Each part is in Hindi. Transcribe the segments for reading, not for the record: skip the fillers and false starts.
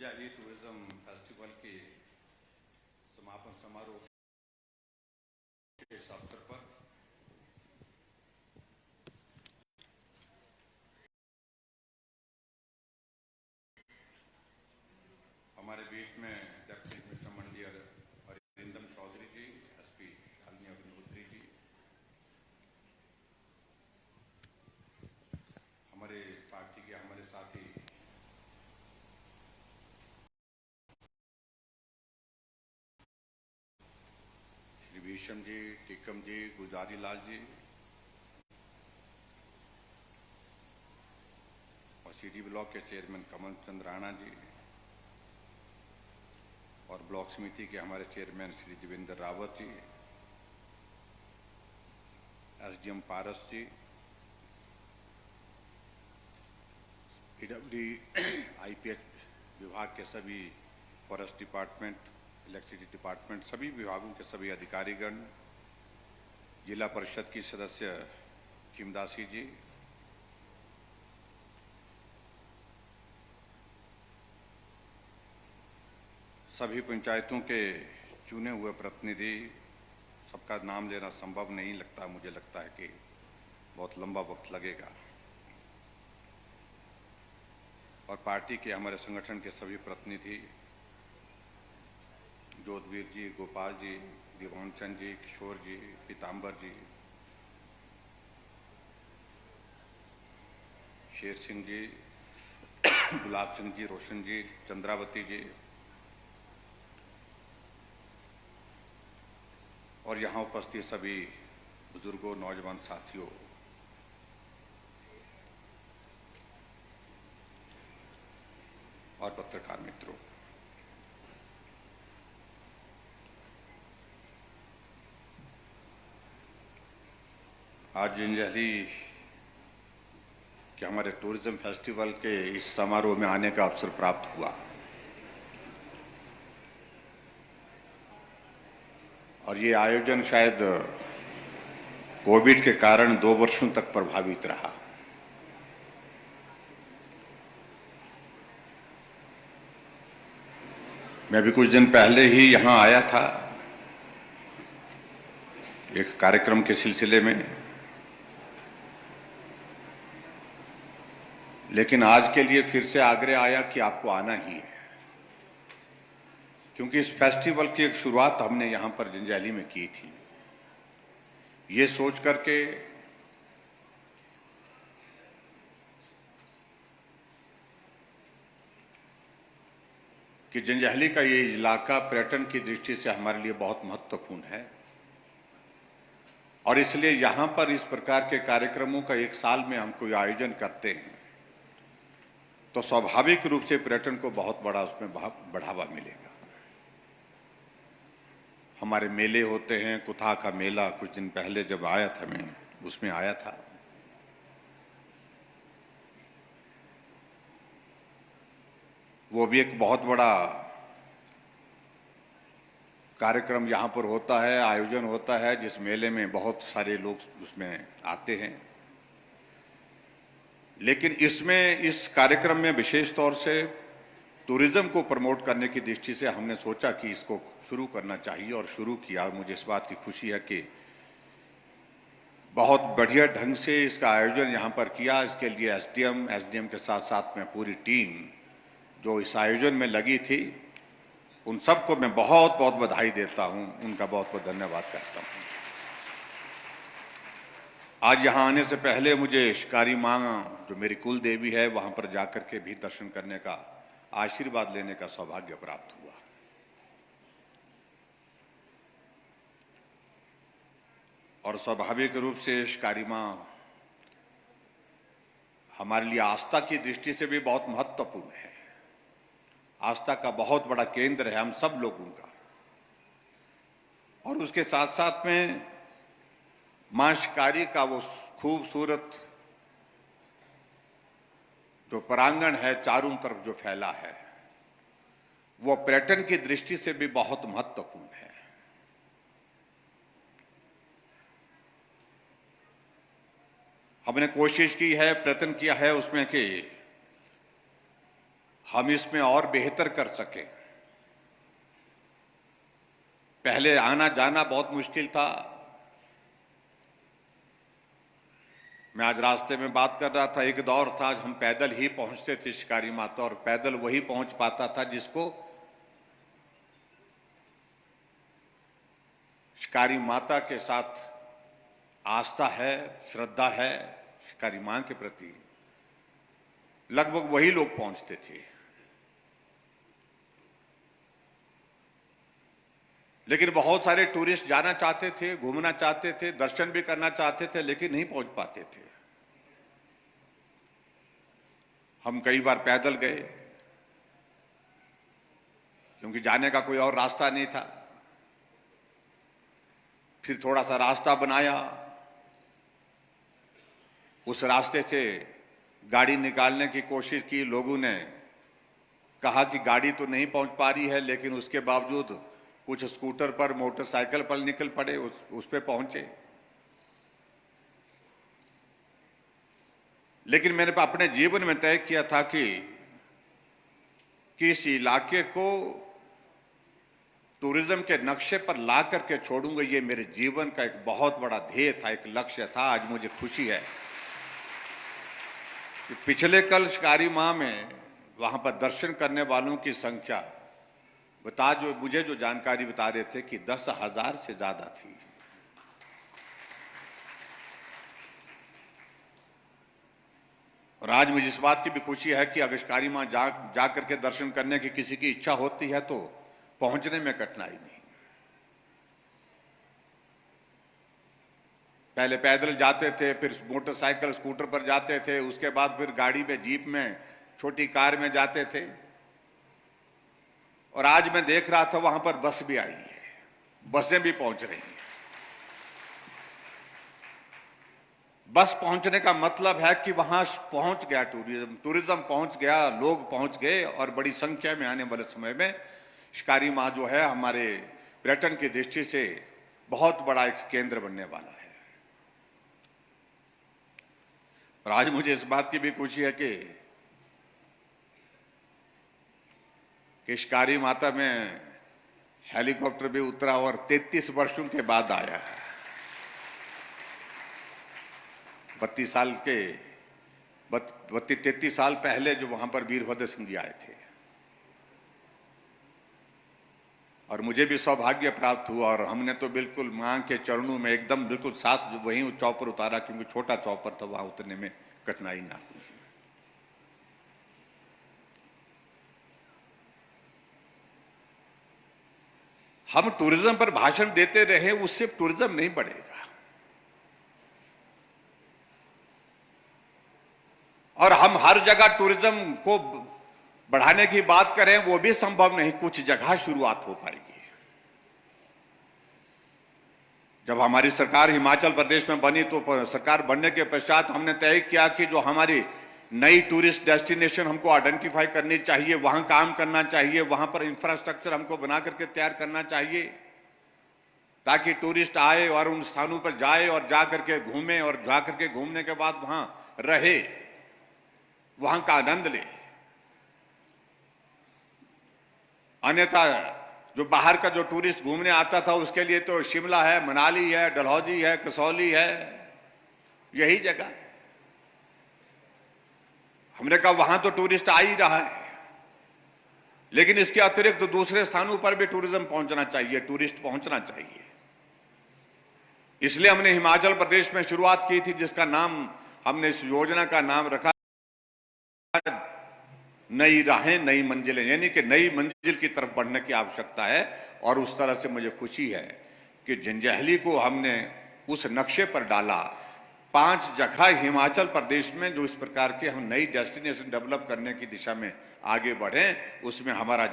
जंजैहली टूरिज्म फेस्टिवल के समापन समारोह के इस अवसर पर हमारे बीच में डिप्टी कमिश्नर मंडी अरिंदम चौधरी जी, एसपी शालिनी अग्निहोत्री जी, हमारे पार्टी के हमारे साथी श्री भीषम जी, टिकम जी, गुलजारी लाल जी और सीडी ब्लॉक के चेयरमैन कमल चंद्र राणा जी और ब्लॉक समिति के हमारे चेयरमैन श्री देवेंद्र रावत जी, एसडीएम पारस जी, आईपीएच विभाग के सभी, फॉरेस्ट डिपार्टमेंट, इलेक्ट्रिसिटी डिपार्टमेंट, सभी विभागों के सभी अधिकारीगण, जिला परिषद की सदस्य खिमदासी जी, सभी पंचायतों के चुने हुए प्रतिनिधि, सबका नाम लेना संभव नहीं लगता, मुझे लगता है कि बहुत लंबा वक्त लगेगा, और पार्टी के हमारे संगठन के सभी प्रतिनिधि, जोधवीर जी, गोपाल जी, दीवानचंद जी, किशोर जी, पीताम्बर जी, शेर सिंह जी, गुलाब सिंह जी, रोशन जी, चंद्रावती जी, और यहाँ उपस्थित सभी बुजुर्गों, नौजवान साथियों, और पत्रकार मित्रों, आज जंजैहली के हमारे टूरिज्म फेस्टिवल के इस समारोह में आने का अवसर प्राप्त हुआ, और ये आयोजन शायद कोविड के कारण 2 वर्षों तक प्रभावित रहा। मैं भी कुछ दिन पहले ही यहाँ आया था एक कार्यक्रम के सिलसिले में, लेकिन आज के लिए फिर से आग्रह आया कि आपको आना ही है, क्योंकि इस फेस्टिवल की एक शुरुआत हमने यहाँ पर जंजैहली में की थी, ये सोच करके कि जंजैहली का ये इलाका पर्यटन की दृष्टि से हमारे लिए बहुत महत्वपूर्ण है, और इसलिए यहाँ पर इस प्रकार के कार्यक्रमों का एक साल में हम कोई आयोजन करते हैं तो स्वाभाविक रूप से पर्यटन को बहुत बड़ा उसमें बढ़ावा मिलेगा। हमारे मेले होते हैं, कुथा का मेला कुछ दिन पहले जब आया था, मैं उसमें आया था, वो भी एक बहुत बड़ा कार्यक्रम यहाँ पर होता है, आयोजन होता है, जिस मेले में बहुत सारे लोग उसमें आते हैं। लेकिन इसमें, इस कार्यक्रम में विशेष तौर से टूरिज्म को प्रमोट करने की दृष्टि से हमने सोचा कि इसको शुरू करना चाहिए, और शुरू किया। मुझे इस बात की खुशी है कि बहुत बढ़िया ढंग से इसका आयोजन यहाँ पर किया। इसके लिए एसडीएम के साथ साथ में पूरी टीम जो इस आयोजन में लगी थी, उन सबको मैं बहुत बहुत बधाई देता हूँ, उनका बहुत बहुत धन्यवाद करता हूँ। आज यहाँ आने से पहले मुझे शिकारी माँ, जो मेरी कुल देवी है, वहाँ पर जाकर के भी दर्शन करने का, आशीर्वाद लेने का सौभाग्य प्राप्त हुआ। और स्वाभाविक रूप से शिकारी माँ हमारे लिए आस्था की दृष्टि से भी बहुत महत्वपूर्ण है, आस्था का बहुत बड़ा केंद्र है हम सब लोगों का। और उसके साथ साथ में मां शिकारी का वो खूबसूरत जो प्रांगण है, चारों तरफ जो फैला है, वो पर्यटन की दृष्टि से भी बहुत महत्वपूर्ण है। हमने कोशिश की है, प्रयत्न किया है उसमें कि हम इसमें और बेहतर कर सकें। पहले आना जाना बहुत मुश्किल था। मैं आज रास्ते में बात कर रहा था, एक दौर था आज हम पैदल ही पहुंचते थे शिकारी माता, और पैदल वही पहुंच पाता था जिसको शिकारी माता के साथ आस्था है, श्रद्धा है शिकारी मां के प्रति। लगभग वही लोग पहुंचते थे। लेकिन बहुत सारे टूरिस्ट जाना चाहते थे, घूमना चाहते थे, दर्शन भी करना चाहते थे, लेकिन नहीं पहुंच पाते थे। हम कई बार पैदल गए क्योंकि जाने का कोई और रास्ता नहीं था। फिर थोड़ा सा रास्ता बनाया, उस रास्ते से गाड़ी निकालने की कोशिश की। लोगों ने कहा कि गाड़ी तो नहीं पहुंच पा रही है, लेकिन उसके बावजूद कुछ स्कूटर पर, मोटरसाइकिल पर निकल पड़े, उस पे पहुंचे। लेकिन मैंने अपने जीवन में तय किया था कि इस इलाके को टूरिज्म के नक्शे पर ला करके छोड़ूंगा। ये मेरे जीवन का एक बहुत बड़ा ध्येय था, एक लक्ष्य था। आज मुझे खुशी है कि पिछले कल शिकारी मां में वहां पर दर्शन करने वालों की संख्या मुझे जो जानकारी बता रहे थे कि 10,000 से ज्यादा थी। और आज मुझे इस बात की भी खुशी है कि अगर शिकारी मां जा करके दर्शन करने की किसी की इच्छा होती है तो पहुंचने में कठिनाई नहीं। पहले पैदल जाते थे, फिर मोटरसाइकिल, स्कूटर पर जाते थे, उसके बाद फिर गाड़ी में, जीप में, छोटी कार में जाते थे। और आज मैं देख रहा था वहां पर बस भी आई है, बसें भी पहुंच रही हैं। बस पहुंचने का मतलब है कि वहां पहुंच गया टूरिज्म पहुंच गया, लोग पहुंच गए। और बड़ी संख्या में आने वाले समय में शिकारी मां जो है हमारे पर्यटन की दृष्टि से बहुत बड़ा एक केंद्र बनने वाला है। और आज मुझे इस बात की भी खुशी है कि शिकारी माता में हेलीकॉप्टर भी उतरा और 33 वर्षों के बाद आया है। 33 साल पहले जो वहां पर वीरभद्र सिंह जी आए थे। और मुझे भी सौभाग्य प्राप्त हुआ, और हमने तो बिल्कुल मां के चरणों में एकदम बिल्कुल साथ वहीं चौपर उतारा, क्योंकि छोटा चौपर था, वहां उतरने में कठिनाई ना हुई। हम टूरिज्म पर भाषण देते रहे, उससे टूरिज्म नहीं बढ़ेगा। और हम हर जगह टूरिज्म को बढ़ाने की बात करें, वो भी संभव नहीं। कुछ जगह शुरुआत हो पाएगी। जब हमारी सरकार हिमाचल प्रदेश में बनी तो सरकार बनने के पश्चात हमने तय किया कि जो हमारी नई टूरिस्ट डेस्टिनेशन हमको आइडेंटिफाई करनी चाहिए, वहां काम करना चाहिए, वहां पर इंफ्रास्ट्रक्चर हमको बना करके तैयार करना चाहिए, ताकि टूरिस्ट आए और उन स्थानों पर जाए और जा करके घूमे, और जा करके घूमने के बाद वहां रहे, वहां का आनंद ले। अन्यथा जो बाहर का जो टूरिस्ट घूमने आता था उसके लिए तो शिमला है, मनाली है, डलहौजी है, कसौली है, यही जगह है। हमने कहा वहां तो टूरिस्ट आ ही रहा है, लेकिन इसके अतिरिक्त तो दूसरे स्थानों पर भी टूरिज्म पहुंचना चाहिए, टूरिस्ट पहुंचना चाहिए। इसलिए हमने हिमाचल प्रदेश में शुरुआत की थी, जिसका नाम हमने इस योजना का नाम रखा नई राहें नई मंजिलें, यानी कि नई मंजिल की तरफ बढ़ने की आवश्यकता है। और उस तरह से मुझे खुशी है कि जंजैहली को हमने उस नक्शे पर डाला। 5 जगह हिमाचल प्रदेश में जो इस प्रकार के हम नई डेस्टिनेशन डेवलप करने की दिशा में आगे बढ़े, उसमें हमारा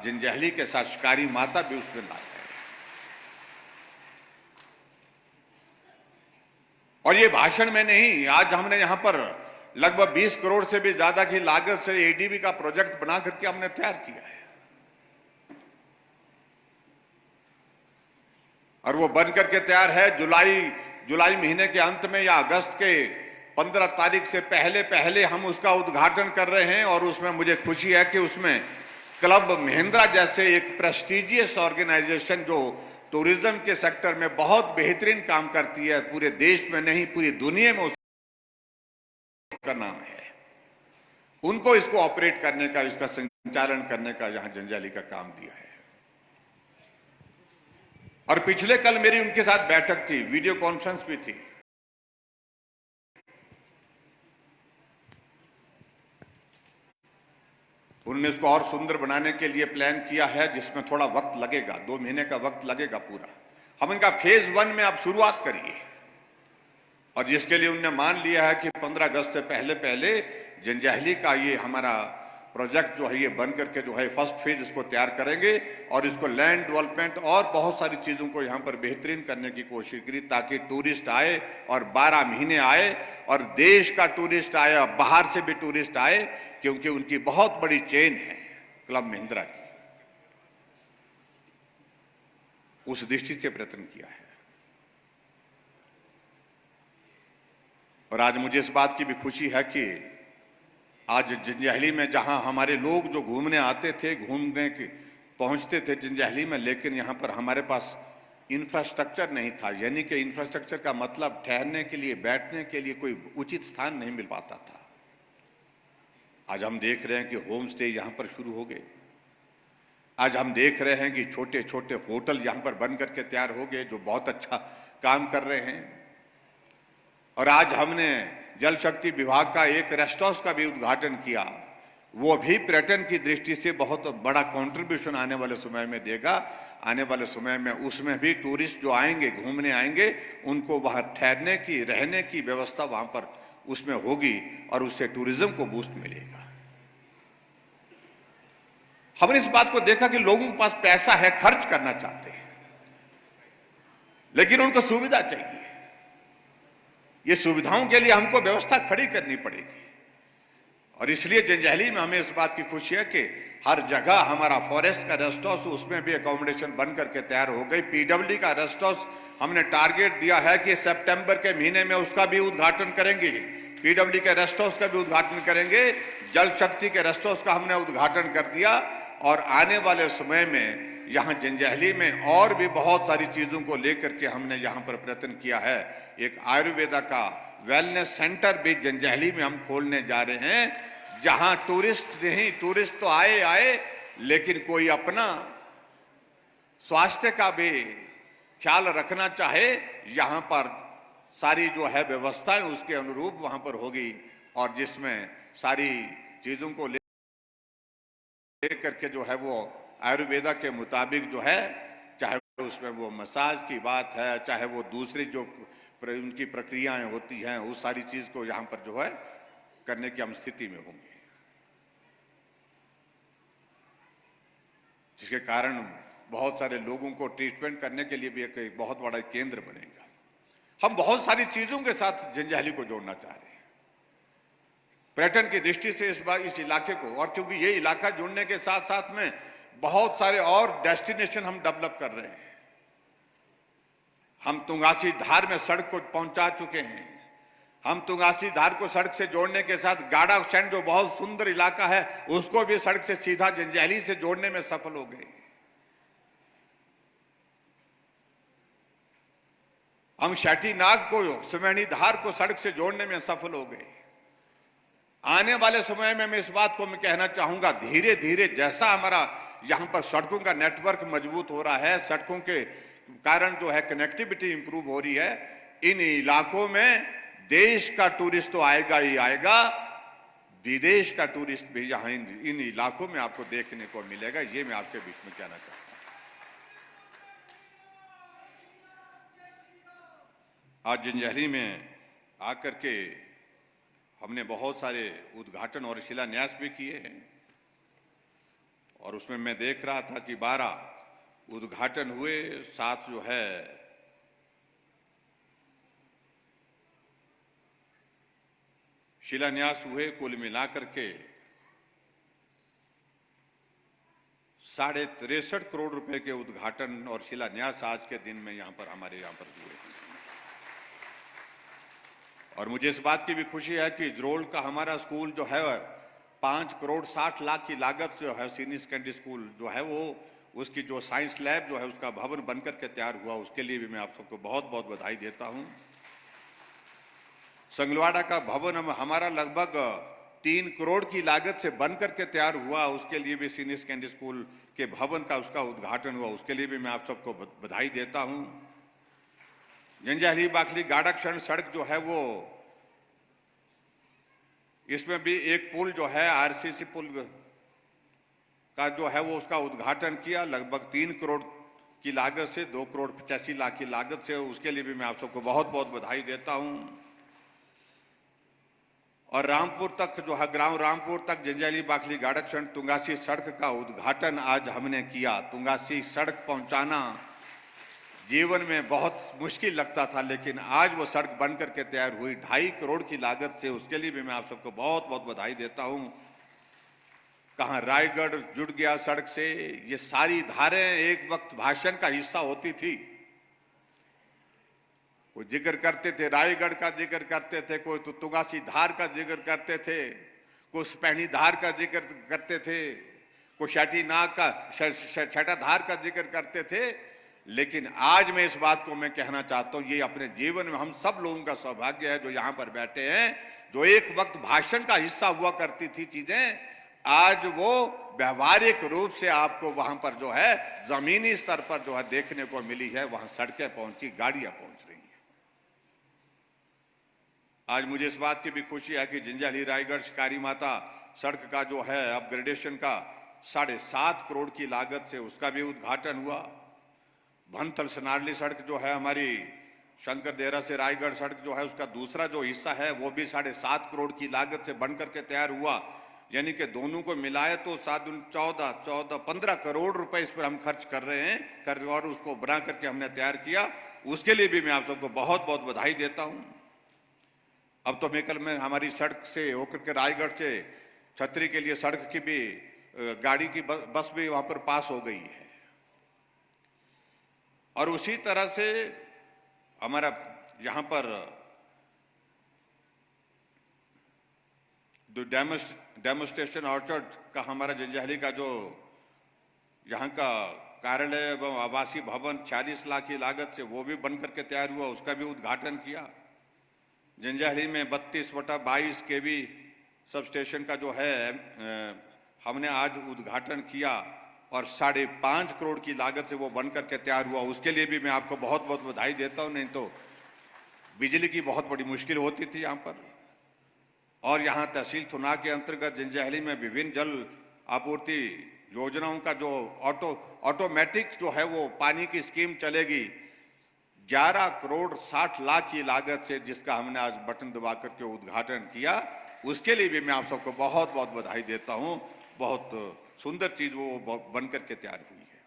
जंजैहली के साथ शिकारी माता भी उसमें ला है। और ये भाषण में नहीं, आज हमने यहां पर लगभग 20 करोड़ से भी ज्यादा की लागत से एडीबी का प्रोजेक्ट बना करके हमने तैयार किया है। और वो बन करके तैयार है। जुलाई महीने के अंत में या अगस्त के 15 तारीख से पहले पहले हम उसका उद्घाटन कर रहे हैं और उसमें मुझे खुशी है कि उसमें क्लब महिंद्रा जैसे एक प्रेस्टिजियस ऑर्गेनाइजेशन जो टूरिज्म के सेक्टर में बहुत बेहतरीन काम करती है, पूरे देश में नहीं पूरी दुनिया में उसका नाम है, उनको इसको ऑपरेट करने का, इसका संचालन करने का यहां जंजैहली का काम दिया है। और पिछले कल मेरी उनके साथ बैठक थी, वीडियो कॉन्फ्रेंस भी थी। उन्होंने इसको और सुंदर बनाने के लिए प्लान किया है, जिसमें थोड़ा वक्त लगेगा, 2 महीने का वक्त लगेगा पूरा। हम इनका फेज 1 में आप शुरुआत करिए, और जिसके लिए उन्होंने मान लिया है कि 15 अगस्त से पहले पहले जंजैहली का ये हमारा प्रोजेक्ट जो है ये बन करके जो है फर्स्ट फेज इसको तैयार करेंगे और इसको लैंड डेवलपमेंट और बहुत सारी चीज़ों को यहाँ पर बेहतरीन करने की कोशिश करी, ताकि टूरिस्ट आए और 12 महीने आए और देश का टूरिस्ट आए और बाहर से भी टूरिस्ट आए, क्योंकि उनकी बहुत बड़ी चेन है क्लब महिंद्रा की। उस दृष्टि से प्रयत्न किया है। और आज मुझे इस बात की भी खुशी है कि आज जंजैहली में जहां हमारे लोग जो घूमने आते थे, घूमने के पहुंचते थे जंजैहली में, लेकिन यहां पर हमारे पास इंफ्रास्ट्रक्चर नहीं था। यानी कि इंफ्रास्ट्रक्चर का मतलब ठहरने के लिए, बैठने के लिए कोई उचित स्थान नहीं मिल पाता था। आज हम देख रहे हैं कि होम स्टे यहां पर शुरू हो गए। आज हम देख रहे हैं कि छोटे छोटे होटल यहां पर बन करके तैयार हो गए, जो बहुत अच्छा काम कर रहे हैं। और आज हमने जल शक्ति विभाग का एक रेस्ट हाउस का भी उद्घाटन किया, वो भी पर्यटन की दृष्टि से बहुत बड़ा कंट्रीब्यूशन आने वाले समय में देगा। आने वाले समय में उसमें भी टूरिस्ट जो आएंगे, घूमने आएंगे, उनको वहां ठहरने की, रहने की व्यवस्था वहां पर उसमें होगी और उससे टूरिज्म को बूस्ट मिलेगा। हमने इस बात को देखा कि लोगों के पास पैसा है, खर्च करना चाहते हैं, लेकिन उनको सुविधा चाहिए। ये सुविधाओं के लिए हमको व्यवस्था खड़ी करनी पड़ेगी। और इसलिए जंजैहली में हमें इस बात की खुशी है कि हर जगह हमारा फॉरेस्ट का रेस्ट हाउस, उसमें भी अकोमोडेशन बन करके तैयार हो गई। पीडब्ल्यूडी का रेस्ट हाउस हमने टारगेट दिया है कि सितंबर के महीने में उसका भी उद्घाटन करेंगे। पीडब्ल्यूडी के रेस्ट हाउस का भी उद्घाटन करेंगे। जल शक्ति के रेस्ट हाउस का हमने उद्घाटन कर दिया। और आने वाले समय में यहाँ जंजैहली में और भी बहुत सारी चीजों को लेकर के हमने यहाँ पर प्रयत्न किया है। एक आयुर्वेदा का वेलनेस सेंटर भी जंजैहली में हम खोलने जा रहे हैं, जहां टूरिस्ट नहीं, टूरिस्ट तो आए, लेकिन कोई अपना स्वास्थ्य का भी ख्याल रखना चाहे, यहाँ पर सारी जो है व्यवस्थाएं उसके अनुरूप वहां पर होगी। और जिसमें सारी चीजों को लेकर के जो है वो आयुर्वेदा के मुताबिक जो है, चाहे उसमें वो मसाज की बात है, चाहे वो दूसरी जो उनकी प्रक्रियाएं होती हैं, उस सारी चीज को यहाँ पर जो है करने की हम स्थिति में होंगे, जिसके कारण बहुत सारे लोगों को ट्रीटमेंट करने के लिए भी एक बहुत बड़ा केंद्र बनेगा। हम बहुत सारी चीजों के साथ जंजैहली को जोड़ना चाह रहे हैं पर्यटन की दृष्टि से इस इलाके को। और क्योंकि ये इलाका जुड़ने के साथ साथ में बहुत सारे और डेस्टिनेशन हम डेवलप कर रहे हैं। हम तुंगासी धार में सड़क को पहुंचा चुके हैं। हम तुंगासी धार को सड़क से जोड़ने के साथ गाड़ा सैंड जो बहुत सुंदर इलाका है, उसको भी सड़क से सीधा जंजैहली से जोड़ने में सफल हो गए। हम शैटीनाग को, सुमैनी धार को सड़क से जोड़ने में सफल हो गए। आने वाले समय में मैं इस बात को मैं कहना चाहूंगा, धीरे धीरे जैसा हमारा यहाँ पर सड़कों का नेटवर्क मजबूत हो रहा है, सड़कों के कारण जो है कनेक्टिविटी इंप्रूव हो रही है, इन इलाकों में देश का टूरिस्ट तो आएगा ही आएगा, विदेश का टूरिस्ट भी यहाँ इन इलाकों में आपको देखने को मिलेगा। ये मैं आपके बीच में कहना चाहता हूँ। आज जंजैहली में आकर के हमने बहुत सारे उद्घाटन और शिलान्यास भी किए हैं। और उसमें मैं देख रहा था कि 12 उद्घाटन हुए, 7 जो है शिलान्यास हुए। कुल मिलाकर के 63.5 करोड़ रुपए के उद्घाटन और शिलान्यास आज के दिन में यहाँ पर हमारे यहाँ पर हुए। और मुझे इस बात की भी खुशी है कि जरोल का हमारा स्कूल जो है 5,60,00,000 की लागत जो है सीनियर सेकेंडरी स्कूल जो है वो उसकी जो साइंस लैब जो है उसका भवन बनकर के तैयार हुआ, उसके लिए भी मैं आप सबको बहुत बहुत बधाई देता हूं। संगलवाड़ा का भवन हमारा लगभग 3 करोड़ की लागत से बनकर के तैयार हुआ, उसके लिए भी सीनियर सेकेंडरी स्कूल के भवन का उसका उद्घाटन हुआ, उसके लिए भी मैं आप सबको बधाई देता हूं। जंजैहली बाखली गाड़ाक्षण सड़क जो है वो इसमें भी एक पुल जो है आरसीसी पुल का जो है वो उसका उद्घाटन किया, लगभग 3 करोड़ की लागत से 2,85,00,000 की लागत से, उसके लिए भी मैं आप सबको बहुत बहुत बधाई देता हूं। और रामपुर तक जो है ग्राम रामपुर तक जंजैहली बाखली गाड़ाक्षण तुंगासी सड़क का उद्घाटन आज हमने किया। तुंगासी सड़क पहुंचाना जीवन में बहुत मुश्किल लगता था, लेकिन आज वो सड़क बनकर के तैयार हुई 2.5 करोड़ की लागत से, उसके लिए भी मैं आप सबको बहुत बहुत बधाई देता हूं। कहां रायगढ़ जुड़ गया सड़क से, ये सारी धारें एक वक्त भाषण का हिस्सा होती थी। कोई जिक्र करते थे रायगढ़ का जिक्र करते थे, कोई तो तुंगासी धार का जिक्र करते थे, कोई सपैनी धार का जिक्र करते थे, कोई शाटी नाग का छठा धार का जिक्र करते थे। लेकिन आज मैं इस बात को मैं कहना चाहता हूं, ये अपने जीवन में हम सब लोगों का सौभाग्य है जो यहां पर बैठे हैं, जो एक वक्त भाषण का हिस्सा हुआ करती थी चीजें, आज वो व्यवहारिक रूप से आपको वहां पर जो है जमीनी स्तर पर जो है देखने को मिली है। वहां सड़कें पहुंची, गाड़ियां पहुंच रही हैं। आज मुझे इस बात की भी खुशी है कि जंजैहली रायगढ़ शिकारी माता सड़क का जो है अपग्रेडेशन का 7.5 करोड़ की लागत से उसका भी उद्घाटन हुआ। भनथल सनारली सड़क जो है हमारी शंकर देहरा से रायगढ़ सड़क जो है उसका दूसरा जो हिस्सा है वो भी 7.5 करोड़ की लागत से बनकर के तैयार हुआ। यानी कि दोनों को मिलाए तो 15 करोड़ रुपए इस पर हम खर्च कर रहे हैं और उसको बना करके हमने तैयार किया, उसके लिए भी मैं आप सबको बहुत बहुत बधाई देता हूं। अब तो मेकल में हमारी सड़क से होकर के रायगढ़ से छतरी के लिए सड़क की भी गाड़ी की बस भी वहां पर पास हो गई है। और उसी तरह से हमारा यहां पर जो डेमोस्ट्रेशन ऑर्चर्ड का हमारा जंजैहली का जो यहाँ का कार्यालय एवं आवासीय भवन 46 लाख की लागत से वो भी बनकर के तैयार हुआ, उसका भी उद्घाटन किया। जंजैहली में 32/22 केवी सब स्टेशन का जो है हमने आज उद्घाटन किया और 5.5 करोड़ की लागत से वो बनकर के तैयार हुआ, उसके लिए भी मैं आपको बहुत बहुत बधाई देता हूं। नहीं तो बिजली की बहुत बड़ी मुश्किल होती थी यहाँ पर। और यहाँ तहसील थुना के अंतर्गत जंजैहली में विभिन्न जल आपूर्ति योजनाओं का जो ऑटोमेटिक जो है वो पानी की स्कीम चलेगी 11 करोड़ 60 लाख की लागत से, जिसका हमने आज बटन दबा करके उद्घाटन किया, उसके लिए भी मैं आप सबको बहुत बहुत बधाई देता हूं। बहुत सुंदर चीज वो बनकर के तैयार हुई है।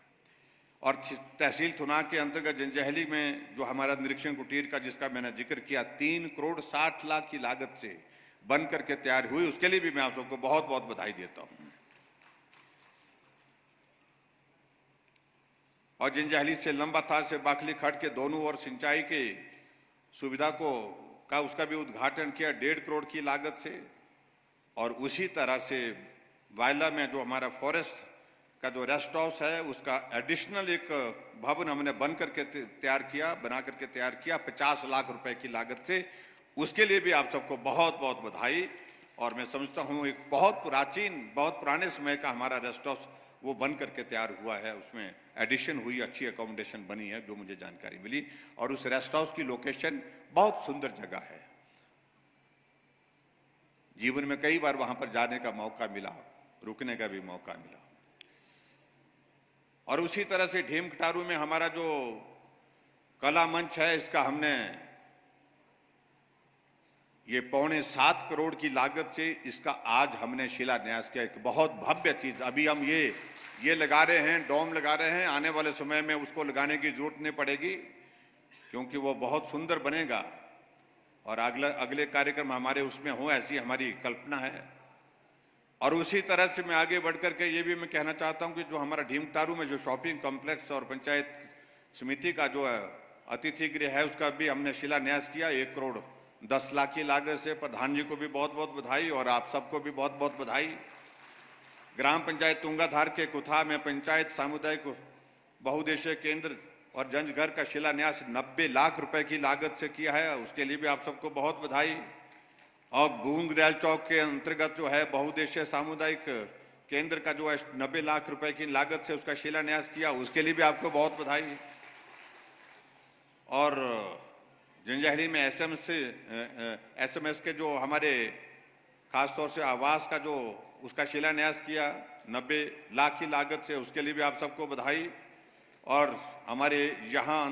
और तहसील थुना के अंतर्गत जंजैहली में जो हमारा निरीक्षण कुटीर का जिसका मैंने जिक्र किया 3 करोड़ 60 लाख की लागत से बनकर के तैयार हुई, उसके लिए भी मैं आप सबको बहुत बहुत बधाई देता हूं। और जंजैहली से लंबा थार से बाखली खट के दोनों ओर सिंचाई के सुविधा का उसका भी उद्घाटन किया 1.5 करोड़ की लागत से। और उसी तरह से वायला में जो हमारा फॉरेस्ट का जो रेस्ट हाउस है उसका एडिशनल एक भवन हमने बना करके तैयार किया 50 लाख रुपए की लागत से, उसके लिए भी आप सबको बहुत बहुत बधाई। और मैं समझता हूँ एक बहुत पुराने समय का हमारा रेस्ट हाउस वो बन करके तैयार हुआ है, उसमें एडिशन हुई, अच्छी अकोमोडेशन बनी है जो मुझे जानकारी मिली। और उस रेस्ट हाउस की लोकेशन बहुत सुंदर जगह है, जीवन में कई बार वहां पर जाने का मौका मिला, रुकने का भी मौका मिला। और उसी तरह से ढीम कटारू में हमारा जो कला मंच है इसका हमने ये 6.25 करोड़ की लागत से इसका आज हमने शिलान्यास किया। एक बहुत भव्य चीज, अभी हम ये लगा रहे हैं, डोम लगा रहे हैं, आने वाले समय में उसको लगाने की जरूरत नहीं पड़ेगी क्योंकि वो बहुत सुंदर बनेगा और अगले कार्यक्रम हमारे उसमें हो, ऐसी हमारी कल्पना है। और उसी तरह से मैं आगे बढ़कर के ये भी मैं कहना चाहता हूं कि जो हमारा ढीमटारू में जो शॉपिंग कॉम्प्लेक्स और पंचायत समिति का जो अतिथि गृह है उसका भी हमने शिलान्यास किया 1 करोड़ 10 लाख की लागत से प्रधान जी को भी बहुत बहुत बधाई और आप सबको भी बहुत बहुत बधाई। ग्राम पंचायत तुंगाधार के कुथा में पंचायत सामुदायिक बहुउद्देशीय केंद्र और जंजघर का शिलान्यास 90 लाख रुपए की लागत से किया है, उसके लिए भी आप सबको बहुत बधाई। और बूंगरेल चौक के अंतर्गत जो है बहुउद्देशीय सामुदायिक केंद्र का जो है 90 लाख रुपए की लागत से उसका शिलान्यास किया, उसके लिए भी आपको बहुत बधाई। और जंजैहली में एसएमएस के जो हमारे खासतौर से आवास का जो उसका शिलान्यास किया 90 लाख की लागत से, उसके लिए भी आप सबको बधाई। और हमारे यहाँ